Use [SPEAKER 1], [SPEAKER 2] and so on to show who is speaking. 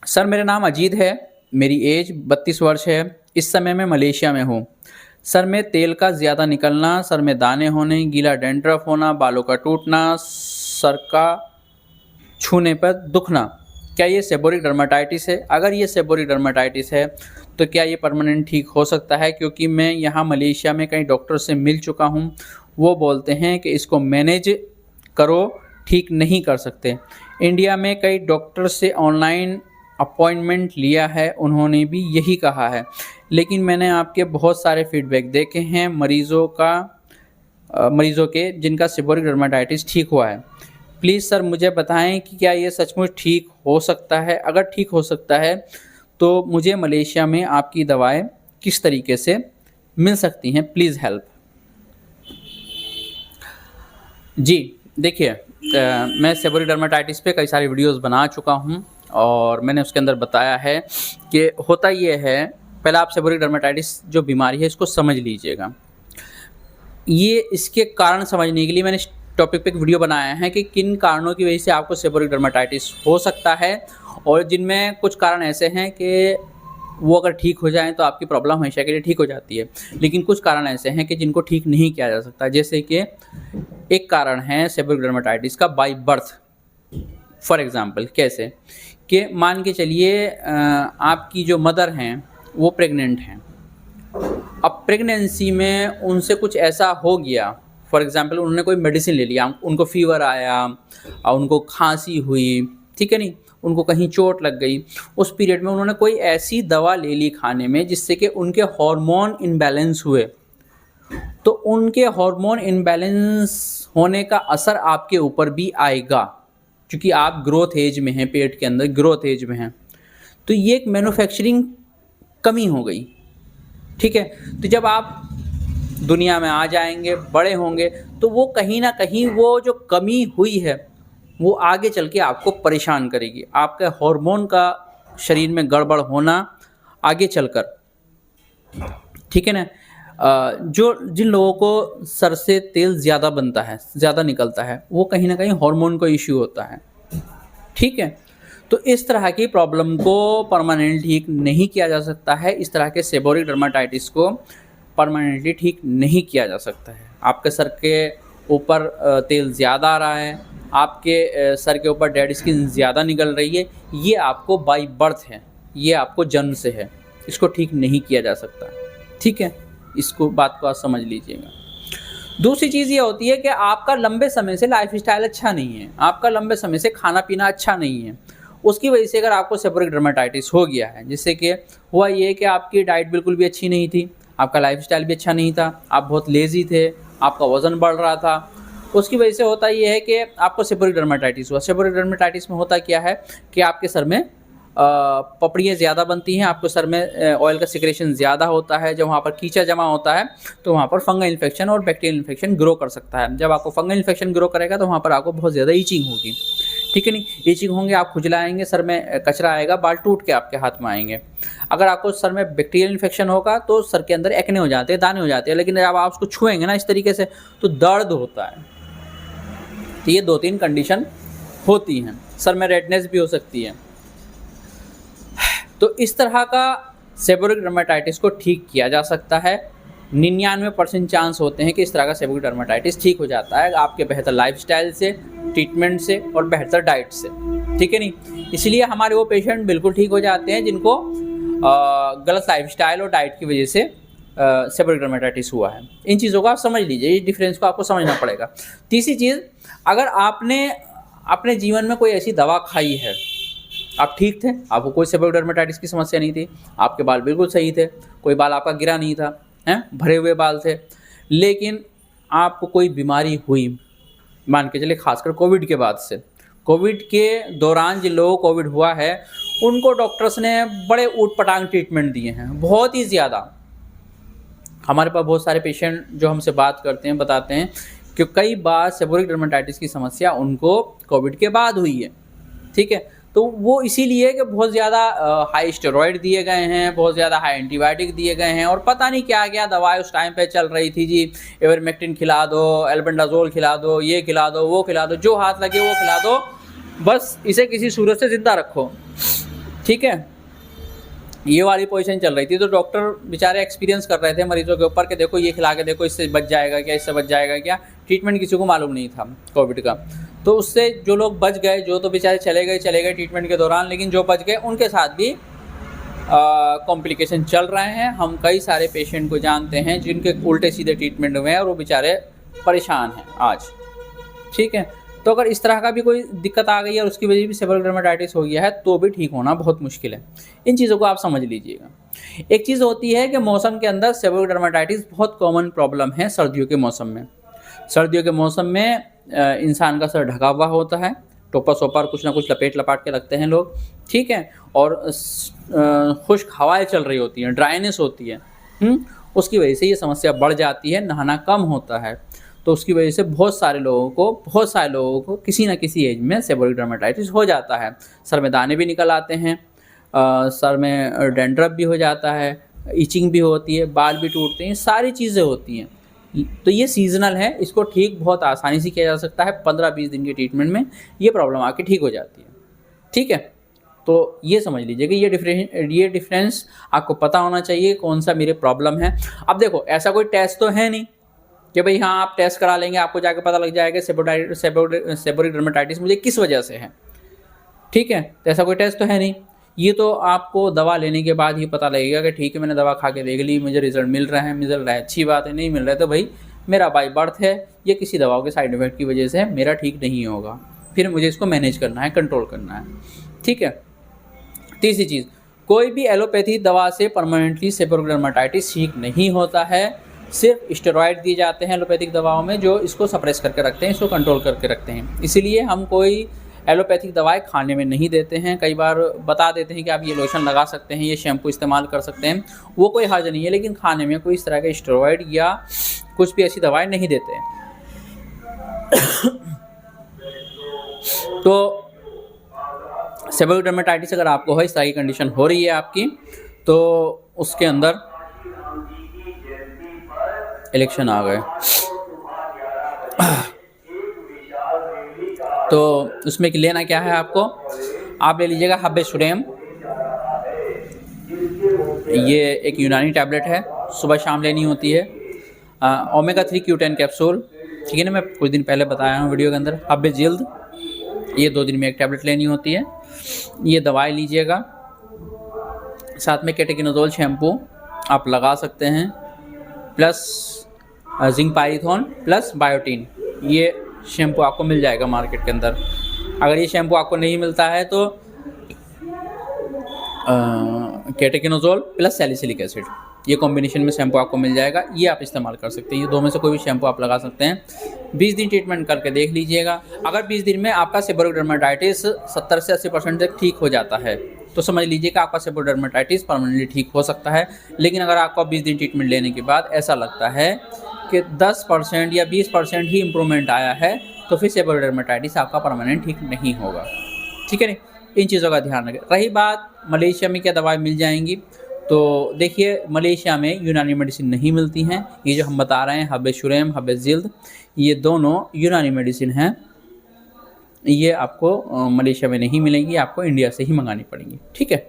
[SPEAKER 1] Sir मेरा नाम अजीत है, मेरी एज 32 वर्ष है। इस समय मैं मलेशिया में हूँ। सर में तेल का ज़्यादा निकलना, सर में दाने होने, गीला डैंड्रफ होना, बालों का टूटना, सर का छूने पर दुखना, क्या ये सेबोरिक डर्माटाइटिस है? अगर ये सेबोरिक डर्माटाइटिस है तो क्या ये परमानेंट ठीक हो सकता है? क्योंकि मैं यहाँ मलेशिया में कई डॉक्टर से मिल चुका हूँ, वो बोलते हैं कि इसको मैनेज करो, ठीक नहीं कर सकते। इंडिया में कई डॉक्टर से ऑनलाइन अपॉइंटमेंट लिया है, उन्होंने भी यही कहा है। लेकिन मैंने आपके बहुत सारे फीडबैक देखे हैं मरीज़ों के जिनका सेबोरिक डर्माटाइटिस ठीक हुआ है। प्लीज़ सर मुझे बताएं कि क्या ये सचमुच ठीक हो सकता है? अगर ठीक हो सकता है तो मुझे मलेशिया में आपकी दवाएं किस तरीके से मिल सकती हैं? Please help. जी देखिए, मैं सेबोरिक डर्माटाइटिस पे कई सारी वीडियोस बना चुका हूं और मैंने उसके अंदर बताया है कि होता ये है। पहले आप सेबोरिक डर्माटाइटिस जो बीमारी है इसको समझ लीजिएगा। ये इसके कारण समझने के लिए मैंने इस टॉपिक पे एक वीडियो बनाया है कि किन कारणों की वजह से आपको सेबोरिक डर्माटाइटिस हो सकता है, और जिनमें कुछ कारण ऐसे हैं कि वो अगर ठीक हो जाएँ तो आपकी प्रॉब्लम हमेशा के लिए ठीक हो जाती है। लेकिन कुछ कारण ऐसे हैं कि जिनको ठीक नहीं किया जा सकता। जैसे कि एक कारण है सेबोरिक डर्माटाइटिस का बाय बर्थ। फॉर एग्ज़ाम्पल कैसे कि मान के चलिए आपकी जो मदर हैं वो प्रेग्नेंट हैं। अब प्रेगनेंसी में उनसे कुछ ऐसा हो गया, फॉर एग्ज़ाम्पल उन्होंने कोई मेडिसिन ले लिया, उनको फ़ीवर आया और उनको खांसी हुई, ठीक है नहीं, उनको कहीं चोट लग गई। उस पीरियड में उन्होंने कोई ऐसी दवा ले ली खाने में जिससे कि उनके हार्मोन इम्बैलेंस हुए, तो उनके हार्मोन इम्बैलेंस होने का असर आपके ऊपर भी आएगा, क्योंकि आप ग्रोथ एज में हैं, पेट के अंदर ग्रोथ एज में हैं। तो ये एक मैन्युफैक्चरिंग कमी हो गई, ठीक है। तो जब आप दुनिया में आ जाएंगे, बड़े होंगे, तो वो कहीं ना कहीं वो जो कमी हुई है वो आगे चल के आपको परेशान करेगी। आपका हार्मोन का शरीर में गड़बड़ होना आगे चलकर, ठीक है ना। जिन लोगों को सर से तेल ज़्यादा बनता है, ज़्यादा निकलता है, वो कहीं ना कहीं हार्मोन का इश्यू होता है, ठीक है। तो इस तरह की प्रॉब्लम को परमानेंटली ठीक नहीं किया जा सकता है। इस तरह के सेबोरिक डर्माटाइटिस को परमानेंटली ठीक नहीं किया जा सकता है। आपके सर के ऊपर तेल ज़्यादा आ रहा है, आपके सर के ऊपर डेड स्किन ज़्यादा निकल रही है, ये आपको बाय बर्थ है, ये आपको जन्म से है, इसको ठीक नहीं किया जा सकता, ठीक है। इसको बात को आप समझ लीजिएगा। दूसरी चीज़ ये होती है कि आपका लंबे समय से लाइफस्टाइल अच्छा नहीं है, आपका लंबे समय से खाना पीना अच्छा नहीं है, उसकी वजह से अगर आपको सेबोरिक डर्माटाइटिस हो गया है, जिससे कि हुआ ये कि आपकी डाइट बिल्कुल भी अच्छी नहीं थी, आपका लाइफस्टाइल भी अच्छा नहीं था, आप बहुत लेज़ी थे, आपका वज़न बढ़ रहा था, उसकी वजह से होता ये है कि आपको सेबोरिक डर्माटाइटिस हुआ। सेबोरिक डर्माटाइटिस में होता क्या है कि आपके सर में पपड़ियाँ ज़्यादा बनती हैं, आपको सर में ऑयल का सिक्रेशन ज़्यादा होता है। जब वहाँ पर कीचड़ जमा होता है तो वहाँ पर फंगल इन्फेक्शन और बैक्टीरियल इन्फेक्शन ग्रो कर सकता है। जब आपको फंगल इन्फेक्शन ग्रो करेगा तो वहाँ पर आपको बहुत ज़्यादा ईचिंग होगी, ठीक है नहीं। ईचिंग होंगे, आप खुजलाएंगे, सर में कचरा आएगा, बाल टूट के आपके हाथ में आएंगे। अगर आपको सर में बैक्टीरियल इन्फेक्शन होगा तो सर के अंदर एक्ने हो जाते हैं, दाने हो जाते हैं। लेकिन जब आप उसको छुएंगे ना इस तरीके से तो दर्द होता है। तो ये 2-3 कंडीशन होती हैं। सर में रेडनेस भी हो सकती है। तो इस तरह का सेबोरिक डर्माटाइटिस को ठीक किया जा सकता है। 99% चांस होते हैं कि इस तरह का सेबोरिक डर्माटाइटिस ठीक हो जाता है आपके बेहतर लाइफस्टाइल से, ट्रीटमेंट से और बेहतर डाइट से, ठीक है नहीं। इसलिए हमारे वो पेशेंट बिल्कुल ठीक हो जाते हैं जिनको गलत लाइफस्टाइल और डाइट की वजह से सेबोरिक डर्माटाइटिस हुआ है। इन चीज़ों को आप समझ लीजिए, इस डिफरेंस को आपको समझना पड़ेगा। तीसरी चीज़, अगर आपने अपने जीवन में कोई ऐसी दवा खाई है, आप ठीक थे, आपको कोई सेबोरिक डर्माटाइटिस की समस्या नहीं थी, आपके बाल बिल्कुल सही थे, कोई बाल आपका गिरा नहीं था, हैं, भरे हुए बाल थे, लेकिन आपको कोई बीमारी हुई, मान के चलिए खासकर कोविड के बाद से, कोविड के दौरान जिन लोगों को कोविड हुआ है उनको डॉक्टर्स ने बड़े ऊट-पटांग ट्रीटमेंट दिए हैं, बहुत ही ज़्यादा। हमारे पास बहुत सारे पेशेंट जो हमसे बात करते हैं बताते हैं कि कई बार सेबोरिक डर्माटाइटिस की समस्या उनको कोविड के बाद हुई है, ठीक है। तो वो इसीलिए कि बहुत ज़्यादा हाई स्टेरॉइड दिए गए हैं, बहुत ज़्यादा हाई एंटीबायोटिक दिए गए हैं, और पता नहीं क्या क्या दवाएं उस टाइम पे चल रही थी जी। इवरमेक्टिन खिला दो, एल्बेंडाजोल खिला दो, ये खिला दो, वो खिला दो, जो हाथ लगे वो खिला दो, बस इसे किसी सूरत से ज़िंदा रखो, ठीक है, ये वाली पोजीशन चल रही थी। तो डॉक्टर बेचारे एक्सपीरियंस कर रहे थे मरीजों के ऊपर कि देखो ये खिला के देखो, इससे बच जाएगा क्या, इससे बच जाएगा क्या। ट्रीटमेंट किसी को मालूम नहीं था कोविड का। तो उससे जो लोग बच गए, जो तो बेचारे चले गए ट्रीटमेंट के दौरान, लेकिन जो बच गए उनके साथ भी कॉम्प्लिकेशन चल रहे हैं। हम कई सारे पेशेंट को जानते हैं जिनके उल्टे सीधे ट्रीटमेंट हुए हैं और वो बेचारे परेशान हैं आज। ठीक है, तो अगर इस तरह का भी कोई दिक्कत आ गई है और उसकी वजह से भी सेबोरिक डर्मेटाइटिस हो गया है तो भी ठीक होना बहुत मुश्किल है। इन चीज़ों को आप समझ लीजिएगा। एक चीज़ होती है कि मौसम के अंदर सेबोरिक डर्मेटाइटिस बहुत कॉमन प्रॉब्लम है सर्दियों के मौसम में। सर्दियों के मौसम में इंसान का सर ढका हुआ होता है, टोपर सोपर कुछ ना कुछ लपेट लपाट के रखते हैं लोग। ठीक है, और खुश्क हवाएं चल रही होती हैं, ड्राइनेस होती है। उसकी वजह से ये समस्या बढ़ जाती है, नहाना कम होता है। तो उसकी वजह से बहुत सारे लोगों को किसी न किसी एज में सेबोरिक डर्मेटाइटिस हो जाता है। सर में दाने भी निकल आते हैं, सर में डैंड्रफ भी हो जाता है, इचिंग भी होती है, बाल भी टूटते हैं, सारी चीज़ें होती हैं। तो ये सीजनल है, इसको ठीक बहुत आसानी से किया जा सकता है। 15-20 दिन के ट्रीटमेंट में ये प्रॉब्लम आके ठीक हो जाती है। ठीक है, तो ये समझ लीजिए कि ये डिफरेंस आपको पता होना चाहिए कौन सा मेरे प्रॉब्लम है। अब देखो, ऐसा कोई टेस्ट तो है नहीं कि भाई हाँ आप टेस्ट करा लेंगे आपको जाके पता लग जाएगा सेबोरिक डर्मेटाइटिस मुझे किस वजह से है। ठीक है, तो ऐसा कोई टेस्ट तो है नहीं। ये तो आपको दवा लेने के बाद ही पता लगेगा कि ठीक है मैंने दवा खा के देख ली, मुझे रिजल्ट मिल रहा है, अच्छी बात है। नहीं मिल रहा है तो भाई मेरा बाई बर्थ है, ये किसी दवाओं के साइड इफेक्ट की वजह से मेरा ठीक नहीं होगा, फिर मुझे इसको मैनेज करना है, कंट्रोल करना है। ठीक है, तीसरी चीज़, कोई भी एलोपैथी दवा से परमानेंटली सेबोरिक डर्मेटाइटिस ठीक नहीं होता है। सिर्फ स्टेरॉयड दिए जाते हैं एलोपैथिक दवाओं में जो इसको सप्रेस करके रखते हैं, इसको कंट्रोल करके रखते हैं। इसीलिए हम कोई एलोपैथिक दवाएं खाने में नहीं देते हैं। कई बार बता देते हैं कि आप ये लोशन लगा सकते हैं, ये शैम्पू इस्तेमाल कर सकते हैं, वो कोई हर्ज नहीं है, लेकिन खाने में कोई इस तरह के स्टेरॉयड या कुछ भी ऐसी दवाएं नहीं देते हैं। तो सेबोरिक डर्मेटाइटिस अगर आपको है, इस तरह की कंडीशन हो रही है आपकी, तो उसके अंदर इलेक्शन आ गए तो उसमें लेना क्या है आपको, आप ले लीजिएगा हब्बे सुरेम। ये एक यूनानी टैबलेट है, सुबह शाम लेनी होती है। ओमेगा 3 Q10 कैप्सूल, ठीक है ना, मैं कुछ दिन पहले बताया हूँ वीडियो के अंदर। हब्बे जिल्द, ये 2 दिन में एक टैबलेट लेनी होती है। ये दवाई लीजिएगा, साथ में केटेकिनोजोल शैम्पू आप लगा सकते हैं, प्लस जिंक पायरिथोन प्लस बायोटीन। ये शैम्पू आपको मिल जाएगा मार्केट के अंदर। अगर ये शैम्पू आपको नहीं मिलता है तो केटेकिनोजोल प्लस सैलिसिलिक एसिड, ये कॉम्बिनेशन में शैम्पू आपको मिल जाएगा, ये आप इस्तेमाल कर सकते हैं। ये दो में से कोई भी शैम्पू आप लगा सकते हैं। 20 दिन ट्रीटमेंट करके देख लीजिएगा। अगर 20 दिन में आपका सेबोरिक डर्मेटाइटिस 70 से 80% तक ठीक हो जाता है तो समझ लीजिए कि आपका सेबोरिक डर्मेटाइटिस परमानेंटली ठीक हो सकता है। लेकिन अगर आपको 20 दिन ट्रीटमेंट लेने के बाद ऐसा लगता है कि 10% या 20% ही इम्प्रूवमेंट आया है तो फिर सेबोरिक डर्मेटाइटिस आपका परमानेंट ठीक नहीं होगा। ठीक है, नहीं, इन चीज़ों का ध्यान रखें। रही बात मलेशिया में क्या दवाएं मिल जाएंगी, तो देखिए मलेशिया में यूनानी मेडिसिन नहीं मिलती हैं। ये जो हम बता रहे हैं हब्बे शुरेम, हब्बे जिल्द, ये दोनों यूनानी मेडिसिन हैं। ये आपको मलेशिया में नहीं मिलेंगी, आपको इंडिया से ही मंगानी पड़ेंगी। ठीक है।